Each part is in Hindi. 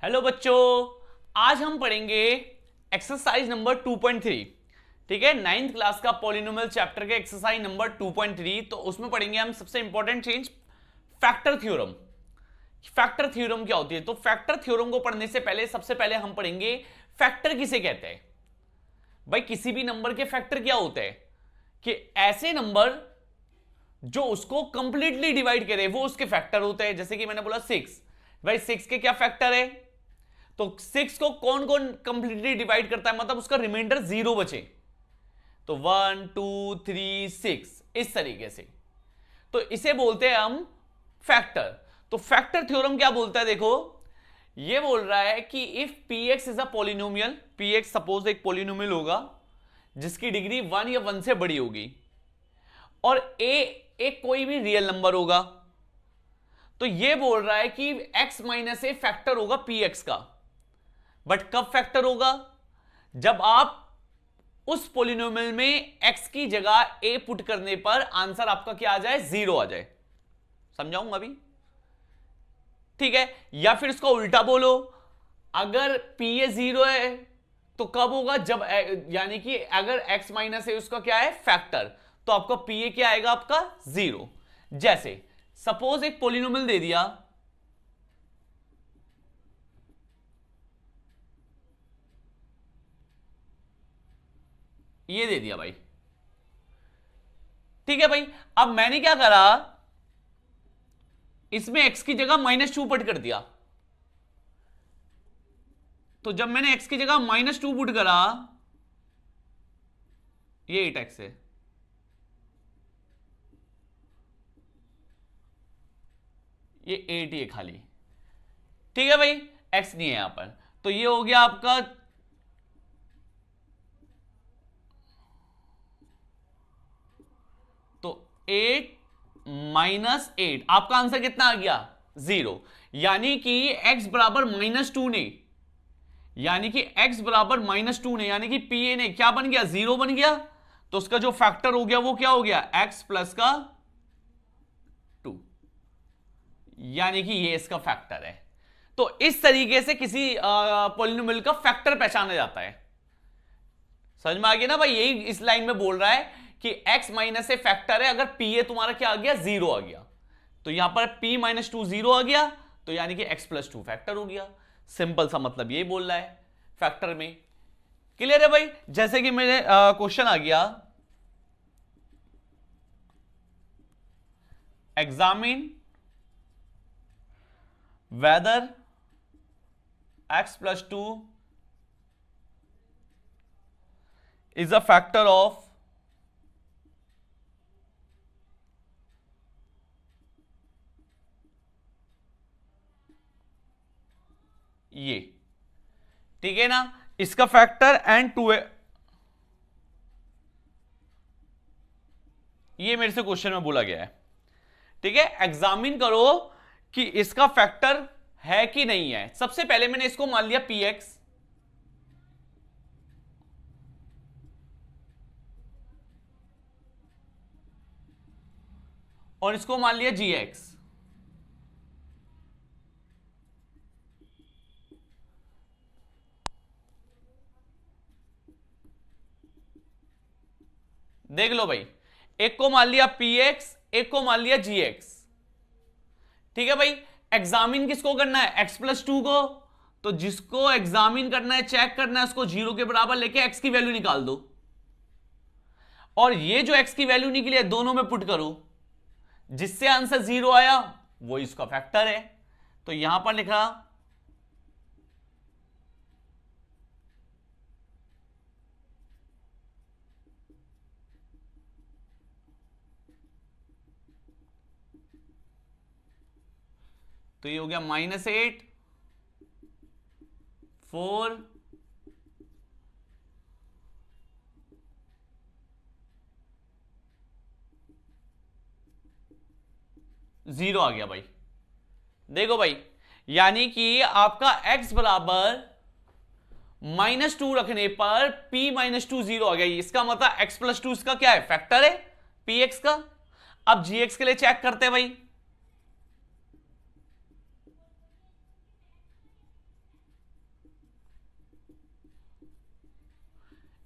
हेलो बच्चों, आज हम पढ़ेंगे एक्सरसाइज नंबर 2.3। ठीक है, नाइन्थ क्लास का पॉलिनोमियल चैप्टर के एक्सरसाइज नंबर 2.3। तो उसमें पढ़ेंगे हम सबसे इंपॉर्टेंट चीज फैक्टर थ्योरम। फैक्टर थ्योरम क्या होती है? तो फैक्टर थ्योरम को पढ़ने से पहले सबसे पहले हम पढ़ेंगे फैक्टर किसे कहते हैं। भाई किसी भी नंबर के फैक्टर क्या होते हैं कि ऐसे नंबर जो उसको कंप्लीटली डिवाइड करे वो उसके फैक्टर होते हैं। जैसे कि मैंने बोला 6, भाई 6 के क्या फैक्टर है? तो 6 को कौन कौन कंप्लीटली डिवाइड करता है, मतलब उसका रिमाइंडर 0 बचे। तो 1 2 3 6 इस तरीके से, तो इसे बोलते हैं हम फैक्टर। तो फैक्टर थ्योरम क्या बोलता है? देखो, ये बोल रहा है कि if P x is a polynomial, P x suppose एक पोलिनोमियल होगा जिसकी डिग्री 1 या 1 से बड़ी होगी, और ए एक कोई भी रियल नंबर होगा, तो ये बोल रहा है कि x माइनस ए फैक्टर होगा पी एक्स का। बट कब फैक्टर होगा? जब आप उस पोलिनोमियल में x की जगह a पुट करने पर आंसर आपका क्या आ जाए? 0 आ जाए। समझाऊंगा अभी, ठीक है? या फिर इसको उल्टा बोलो, अगर p ए 0 है तो कब होगा? जब यानी कि अगर x माइनस है उसका क्या है? फैक्टर। तो आपका p ए क्या आएगा? आपका 0। जैसे सपोज एक पोलिनोमियल दे दिया, ये दे दिया भाई, ठीक है भाई। अब मैंने क्या करा, इसमें x की जगह -2 पुट कर दिया। तो जब मैंने x की जगह -2 पुट करा, ये 8x है, ये 8 ही है खाली, ठीक है भाई, x नहीं है यहां पर। तो ये हो गया आपका, तो 8 -8, आपका आंसर कितना आ गया? 0। यानी कि x बराबर -2 ने, यानी कि x बराबर -2 ने, यानी कि पी ए ने क्या बन गया? 0 बन गया। तो उसका जो फैक्टर हो गया वो क्या हो गया? x प्लस का 2, यानी कि ये इसका फैक्टर है। तो इस तरीके से किसी पॉलिनोमियल का फैक्टर पहचाना जाता है। समझ में आ गया ना भाई? यही इस लाइन में बोल रहा है कि x माइनस ए फैक्टर है, अगर p ए तुम्हारा क्या आ गया? 0 आ गया। तो यहां पर p -2 0 आ गया, तो यानी कि x प्लस 2 फैक्टर हो गया। सिंपल सा मतलब यही बोल रहा है फैक्टर में। क्लियर है भाई? जैसे कि मेरे क्वेश्चन आ गया, examine whether x plus 2 is a factor of ये, ठीक है ना? इसका फैक्टर एंड 2 है। ये मेरे से क्वेश्चन में बोला गया है, ठीक है? एग्जामिन करो कि इसका फैक्टर है कि नहीं है। सबसे पहले मैंने इसको मान लिया पी एक्स, और इसको मान लिया जी एक्स। देख लो भाई, एक को मान लिया पी एक्स, एक को मान लिया जी एक्स, ठीक है भाई? एग्जामिन किसको करना है? x प्लस 2 को। तो जिसको एग्जामिन करना है, चेक करना है, उसको 0 के बराबर लेके x की वैल्यू निकाल दो, और ये जो x की वैल्यू निकली है दोनों में पुट करो, जिससे आंसर 0 आया वो इसका फैक्टर है। तो यहां पर लिखा, तो ये हो गया -8 4 0 आ गया भाई। देखो भाई, यानी कि आपका x बराबर -2 रखने पर p -2 0 आ गया। इसका मतलब x प्लस 2 इसका क्या है? फैक्टर है px का। अब gx के लिए चेक करते हैं भाई,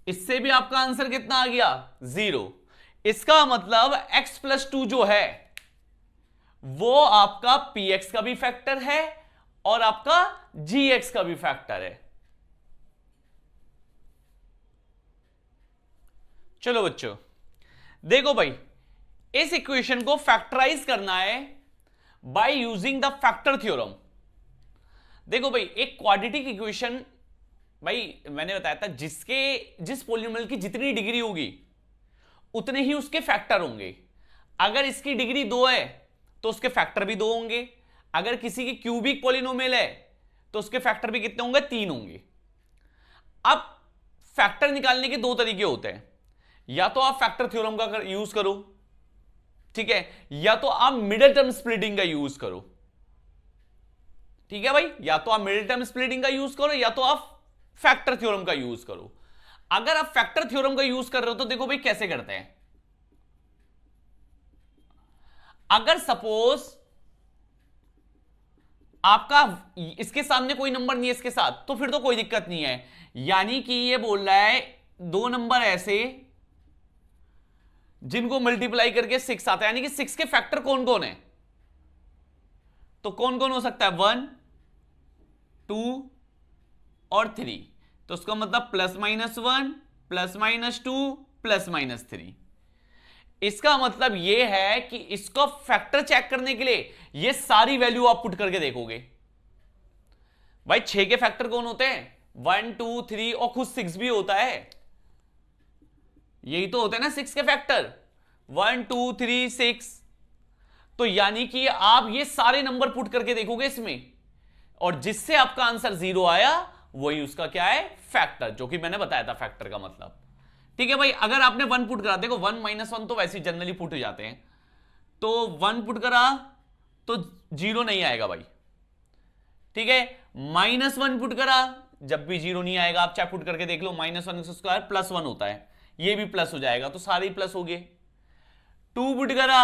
इससे भी आपका आंसर कितना आ गया 0। इसका मतलब x+2 जो है वो आपका px का भी फैक्टर है और आपका gx का भी फैक्टर है। चलो बच्चों देखो भाई, इस इक्वेशन को फैक्टराइज करना है by using the factor theorem. देखो भाई, एक क्वाड्रेटिक इक्वेशन, भाई मैंने बताया था जिस पॉलिनोमियल की जितनी डिग्री होगी उतने ही उसके फैक्टर होंगे। अगर इसकी डिग्री 2 है तो उसके फैक्टर भी 2 होंगे। अगर किसी की क्यूबिक पॉलिनोमियल है तो उसके फैक्टर भी कितने होंगे 3 होंगे। अब फैक्टर निकालने के 2 तरीके होते हैं, या तो आप फैक्टर थ्योरम का यूज करो, ठीक है, या तो आप मिडिल टर्म स्प्लिटिंग का यूज करो। ठीक है भाई, या तो आप मिडिल टर्म स्प्लिटिंग का यूज करो या तो आप फैक्टर थ्योरम का यूज करो। अगर आप फैक्टर थ्योरम का यूज कर रहे हो तो देखो भाई कैसे करते हैं। अगर सपोज आपका इसके सामने कोई नंबर नहीं है इसके साथ, तो फिर तो कोई दिक्कत नहीं है। यानी कि ये बोल रहा है 2 नंबर ऐसे जिनको मल्टीप्लाई करके 6 आता है, यानी कि 6 के फैक्टर कौन कौन है, तो कौन कौन हो सकता है 1, 2 और 3। तो उसका मतलब +-1 +-2 +-3। इसका मतलब यह है कि इसको फैक्टर चेक करने के लिए ये सारी वैल्यू आप पुट करके देखोगे। भाई 6 के फैक्टर कौन होते हैं 1, 2, 3 और खुद 6 भी होता है। यही तो होते हैं ना 6 के फैक्टर 1, 2, 3, 6। तो यानी कि आप ये सारे नंबर पुट करके देखोगे इसमें, और जिससे आपका आंसर 0 आया वही उसका क्या है फैक्टर, जो कि मैंने बताया था फैक्टर का मतलब। ठीक है भाई, अगर आपने 1 पुट करा, देखो 1 - 1 तो वैसे ही जनरली पुट हो जाते हैं, तो 1 पुट करा तो 0 नहीं आएगा भाई। ठीक है, -1 पुट करा जब भी 0 नहीं आएगा। आप चाहे पुट करके देख लो, -1² +1 होता है, ये भी प्लस हो जाएगा, तो सारे ही प्लस हो गए। 2 पुट करा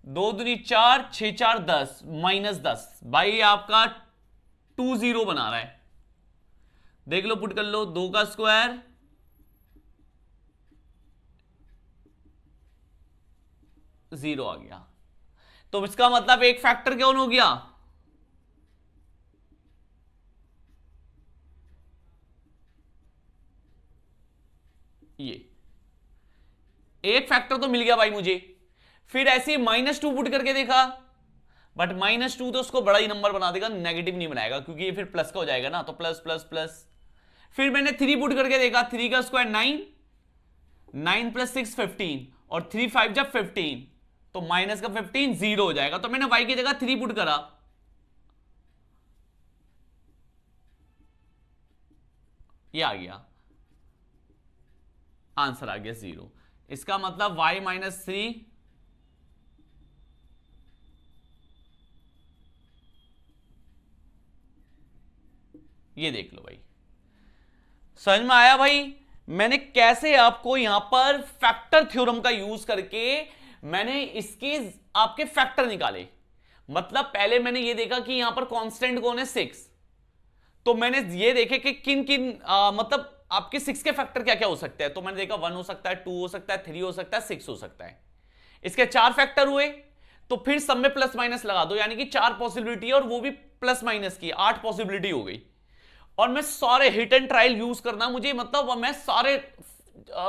2 दूनी 4, 6 4 10 -10, भाई आपका 2 0 बना रहा है। देख लो, पुट कर लो 2 का स्क्वायर 0 आ गया। तो इसका मतलब एक फैक्टर कौन हो गया ये, एक फैक्टर तो मिल गया भाई मुझे। फिर ऐसे -2 पुट करके देखा, बट -2 तो उसको बड़ा ही नंबर बना देगा, नेगेटिव नहीं बनाएगा, क्योंकि ये फिर प्लस का हो जाएगा ना, तो प्लस प्लस प्लस। फिर मैंने 3 पुट करके देखा, 3 का स्क्वायर 9, 9 + 6 15 और 3 5 जब 15, तो माइनस का 15 0 हो जाएगा। तो मैंने y की जगह 3 पुट करा, ये आ गया, आंसर आ गया 0। इसका मतलब y - 3 ये देख लो भाई, समझ में आया भाई मैंने कैसे आपको यहां पर फैक्टर थ्योरम का यूज करके मैंने इसके आपके फैक्टर निकाले। मतलब पहले मैंने ये देखा कि यहां पर कांस्टेंट कौन है 6, तो मैंने ये देखे कि किन किन मतलब आपके 6 के फैक्टर क्या क्या हो सकते हैं। तो मैंने देखा 1 हो सकता है, 2 हो सकता है, 3 हो सकता है, 6 हो सकता है। इसके 4 फैक्टर हुए, तो फिर सब में प्लस माइनस लगा दो, यानी कि 4 पॉसिबिलिटी है और वो भी प्लस माइनस की 8 पॉसिबिलिटी हो गई। और मैं सारे हिट एंड ट्रायल यूज करना मुझे, मतलब मैं सारे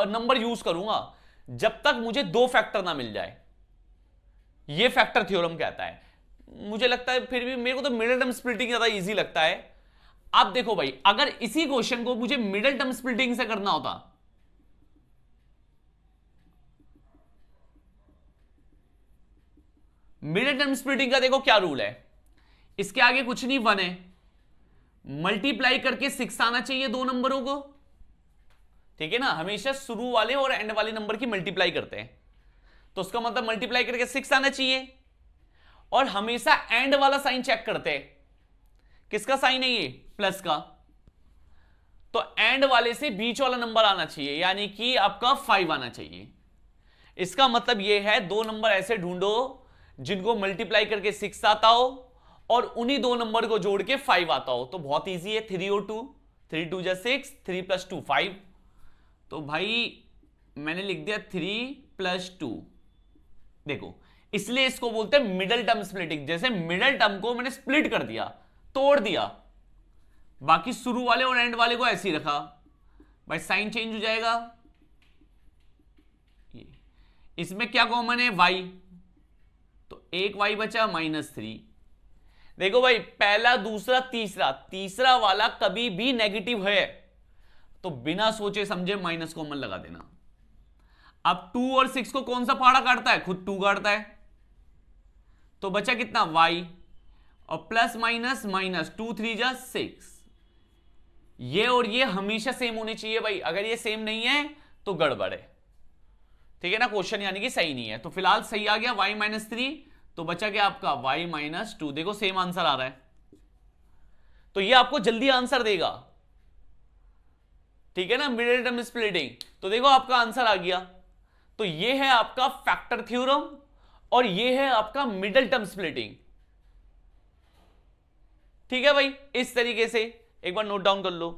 नंबर यूज करूंगा जब तक मुझे 2 फैक्टर ना मिल जाए। ये फैक्टर थ्योरम कहता है। मुझे लगता है फिर भी मेरे को तो मिडिल टर्म स्प्लिटिंग ज्यादा इजी लगता है। अब देखो भाई, अगर इसी क्वेश्चन को मुझे मिडिल टर्म स्प्लिटिंग से करना होता, मिडिल टर्म स्प्लिटिंग का देखो क्या रूल है, इसके आगे कुछ नहीं 1 है, मल्टीप्लाई करके 6 आना चाहिए 2 नंबरों को। ठीक है ना, हमेशा शुरू वाले और एंड वाले नंबर की मल्टीप्लाई करते हैं, तो उसका मतलब मल्टीप्लाई करके 6 आना चाहिए। और हमेशा एंड वाला साइन चेक करते हैं, किसका साइन है ये प्लस का, तो एंड वाले से बीच वाला नंबर आना चाहिए, यानी कि आपका 5 आना चाहिए। इसका मतलब ये है 2 नंबर ऐसे ढूंढो जिनको मल्टीप्लाई करके 6 आता हो और उन्हीं 2 नंबर को जोड़ के 5 आता हो। तो बहुत इजी है, 3 और 2, 3 2 जा 6, 3 + 2 5। तो भाई मैंने लिख दिया 3 + 2। देखो इसलिए इसको बोलते हैं मिडल टर्म स्प्लिटिंग। जैसे मिडल टर्म को मैंने स्प्लिट कर दिया, तोड़ दिया, बाकी शुरू वाले और एंड वाले को ऐसे ही रखा, भाई साइन चेंज हो जाएगा। ये इसमें क्या कॉमन है? y, तो एक y बचा -3। देखो भाई पहला, दूसरा, तीसरा, तीसरा वाला कभी भी नेगेटिव है तो बिना सोचे समझे माइनस कॉमन लगा देना। अब 2 और 6 को कौन सा पहाड़ा काटता है? खुद 2 काटता है। तो बचा कितना? y, और प्लस माइनस माइनस, 2 3 जा 6। ये और ये हमेशा सेम होने चाहिए भाई, अगर ये सेम नहीं है तो गड़बड़ है, ठीक है ना, क्वेश्चन यानी कि सही नहीं है। तो फिलहाल सही आ गया y -3, तो बचा क्या आपका y -2। देखो सेम आंसर आ रहा है, तो ये आपको जल्दी आंसर देगा, ठीक है ना, मिडिल टर्म स्प्लिटिंग। तो देखो आपका आंसर आ गया। तो ये है आपका फैक्टर थ्योरम और ये है आपका मिडिल टर्म स्प्लिटिंग, ठीक है भाई। इस तरीके से एक बार नोट डाउन कर लो।